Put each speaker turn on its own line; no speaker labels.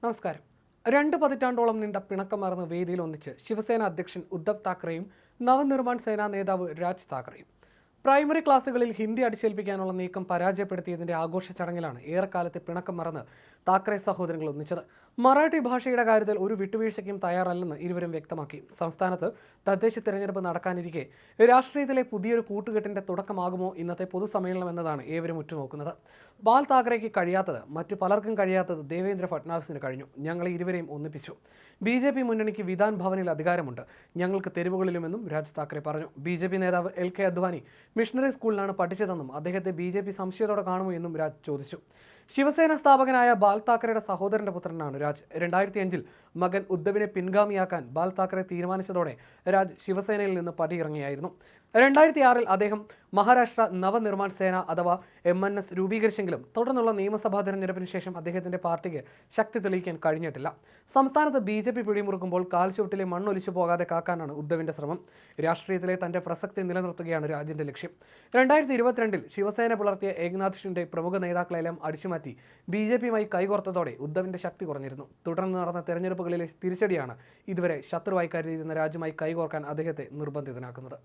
നമസ്കാരം. 2 പതിറ്റാണ്ടോളം നീണ്ട പിണക്കമാർന്ന വേദിയിൽ ഒന്നിച്ച് ശിവസേന അധ്യക്ഷൻ ഉദ്ധവ് താക്കറെയും നവനിർമ്മാൺ സേനാ നേതാവ് രാജ് താക്കറെയും. പ്രൈമറി ക്ലാസുകളിൽ ഹിന്ദി അടിച്ചേൽപ്പിക്കാനുള്ള നീക്കം പരാജയപ്പെടുത്തിയതിന്റെ ആഘോഷ ചടങ്ങിലാണ് ഏറെക്കാലത്തെ പിണക്കം മറന്ന് താക്കറെ സഹോദരങ്ങൾ ഒന്നിച്ചത്. മറാഠി ഭാഷയുടെ കാര്യത്തിൽ ഒരു വിട്ടുവീഴ്ചയ്ക്കും തയ്യാറല്ലെന്ന് ഇരുവരും വ്യക്തമാക്കി. സംസ്ഥാനത്ത് തദ്ദേശ തെരഞ്ഞെടുപ്പ് നടക്കാനിരിക്കെ രാഷ്ട്രീയത്തിലെ പുതിയൊരു കൂട്ടുകെട്ടിന്റെ തുടക്കമാകുമോ ഇന്നത്തെ പൊതുസമ്മേളനം എന്നതാണ് ഏവരും ഉറ്റുനോക്കുന്നത്. ബാൽ താക്കറേക്ക് കഴിയാത്തത്, മറ്റു പലർക്കും കഴിയാത്തത് ദേവേന്ദ്ര ഫട്നാവിസിന് കഴിഞ്ഞു. ഞങ്ങളെ ഇരുവരെയും ഒന്നിപ്പിച്ചു. BJP മുന്നണിക്ക് വിധാൻ ഭവനിൽ അധികാരമുണ്ട്. ഞങ്ങൾക്ക് തെരുവുകളിലുമെന്നും രാജ് താക്കറെ പറഞ്ഞു. BJP നേതാവ് LK അദ്വാനി മിഷണറി സ്കൂളിലാണ് പഠിച്ചതെന്നും അദ്ദേഹത്തെ BJP സംശയത്തോടെ കാണുമോ എന്നും രാജ് ചോദിച്ചു. ശിവസേന സ്ഥാപകനായ ബാൽ താക്കറയുടെ സഹോദരന്റെ പുത്രനാണ് രാജ്. 2005 മകൻ ഉദ്ധവിനെ പിൻഗാമിയാക്കാൻ ബാൽ താക്കറെ തീരുമാനിച്ചതോടെ രാജ് ശിവസേനയിൽ നിന്ന് പടിയിറങ്ങിയായിരുന്നു. 2006 അദ്ദേഹം മഹാരാഷ്ട്ര നവനിർമ്മാൺ സേന അഥവാ MNS രൂപീകരിച്ചെങ്കിലും തുടർന്നുള്ള നിയമസഭാ തെരഞ്ഞെടുപ്പിന് ശേഷം അദ്ദേഹത്തിന്റെ പാർട്ടിക്ക് ശക്തി തെളിയിക്കാൻ കഴിഞ്ഞിട്ടില്ല. സംസ്ഥാനത്ത് BJP പിടിമുറുക്കുമ്പോൾ കാൽച്ചുവട്ടിലെ മണ്ണൊലിച്ചു പോകാതെ കാക്കാനാണ് ഉദ്ധവിന്റെ ശ്രമം. രാഷ്ട്രീയത്തിലെ തന്റെ പ്രസക്തി നിലനിർത്തുകയാണ് രാജിന്റെ ലക്ഷ്യം. 2022 ശിവസേന പുലർത്തിയ ഏകനാഥ് ഷിൻഡെ പ്രമുഖ നേതാക്കളെല്ലാം അടിച്ചുമാറ്റി BJPയുമായി കൈകോർത്തതോടെ ഉദ്ധവിന്റെ ശക്തി കുറഞ്ഞിരുന്നു. തുടർന്ന് നടന്ന തെരഞ്ഞെടുപ്പുകളിലെ തിരിച്ചടിയാണ് ഇതുവരെ ശത്രുവായി കരുതിയിരുന്ന രാജ്യമായി കൈകോർക്കാൻ അദ്ദേഹത്തെ നിർബന്ധിതനാക്കുന്നത്.